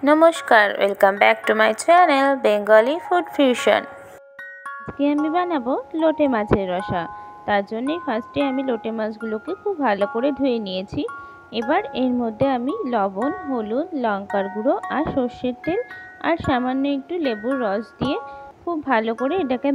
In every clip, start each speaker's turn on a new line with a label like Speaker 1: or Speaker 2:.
Speaker 1: নমস্কার, welcome back to my channel Bengali food fusion. আজকে আমি বানাবো লোটে মাছের রসা। তার জন্যই ফার্স্টে আমি লোটে মাছগুলোকে খুব ভালো করে ধুয়ে নিয়েছি। এবার এর মধ্যে আমি লবণ, হলুদ, লঙ্কার গুঁড়ো আর সর্ষের তেল আর সামান্য একটু লেবুর রস দিয়ে খুব ভালো করে এটাকে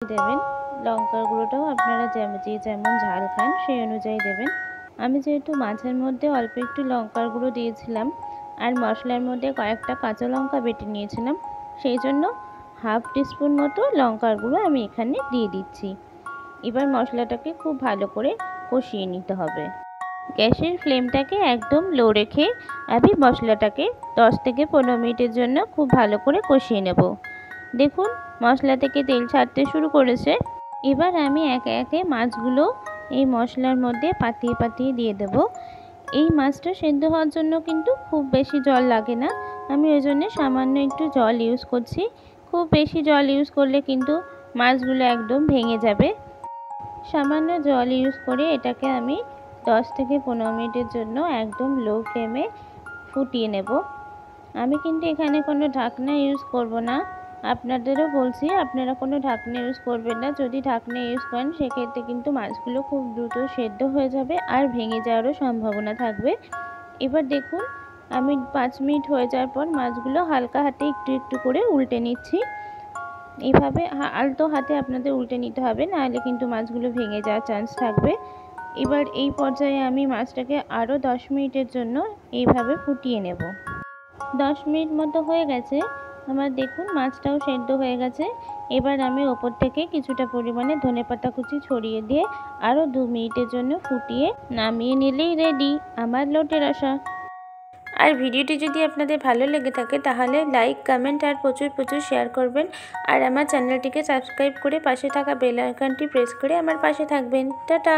Speaker 1: দেবেন। লঙ্কার গুঁড়োটাও আপনারা যে যেমন ঝাল খান সেই অনুযায়ী দেবেন। আমি যেহেতু মাছের মধ্যে অল্প একটু লঙ্কার গুঁড়ো দিয়েছিলাম আর মশলার মধ্যে কয়েকটা কাঁচা লঙ্কা বেটে নিয়েছিলাম, সেই জন্য হাফ টিস্পুন মতো লঙ্কার গুঁড়ো আমি এখানে দিয়ে দিচ্ছি। এবার মশলাটাকে খুব ভালো করে কষিয়ে নিতে হবে। গ্যাসের ফ্লেমটাকে একদম লো রেখে আমি মশলাটাকে 10 থেকে 15 মিনিটের জন্য খুব ভালো করে কষিয়ে নেব। দেখুন মশলা থেকে তেল ছাড়তে শুরু করেছে। এবার আমি একে একে মাছগুলো এই মশলার মধ্যে পাতিয়ে পাতিয়ে দিয়ে দেব। এই মাছটা সেদ্ধ হওয়ার জন্য কিন্তু খুব বেশি জল লাগে না, আমি ওই জন্য সামান্য একটু জল ইউজ করছি। খুব বেশি জল ইউজ করলে কিন্তু মাছগুলো একদম ভেঙে যাবে। সামান্য জল ইউজ করে এটাকে আমি 10 থেকে 15 মিনিটের জন্য একদম লো ফ্লেমে ফুটিয়ে নেব। আমি কিন্তু এখানে কোনো ঢাকনা ইউজ করব না, আপনাদেরও বলছি আপনারা কোনো ঢাকনা ইউজ করবেন না। যদি ঢাকনা ইউজ করেন সেক্ষেত্রে কিন্তু মাছগুলো খুব দ্রুত সেদ্ধ হয়ে যাবে আর ভেঙে যাওয়ারও সম্ভাবনা থাকবে। এবার দেখুন আমি 5 মিনিট হয়ে যাওয়ার পর মাছগুলো হালকা হাতে একটু একটু করে উল্টে নিচ্ছি। এইভাবে আলতো হাতে আপনাদের উল্টে নিতে হবে, নাহলে কিন্তু মাছগুলো ভেঙে যাওয়ার চান্স থাকবে। এবার এই পর্যায়ে আমি মাছটাকে আরও 10 মিনিটের জন্য এইভাবে ফুটিয়ে নেব। 10 মিনিট মতো হয়ে গেছে আমার, দেখুন মাছটাও সেদ্ধ হয়ে গেছে। এবার আমি ওপর থেকে কিছুটা পরিমাণে ধনেপাতা কুচি ছড়িয়ে দিয়ে আরও 2 মিনিটের জন্য ফুটিয়ে নামিয়ে নিলেই রেডি আমার লোটে রসা। আর ভিডিওটি যদি আপনাদের ভালো লেগে থাকে তাহলে লাইক, কমেন্ট আর প্রচুর প্রচুর শেয়ার করবেন। আর আমার চ্যানেলটিকে সাবস্ক্রাইব করে পাশে থাকা বেল আইকনটি প্রেস করে আমার পাশে থাকবেন। টাটা।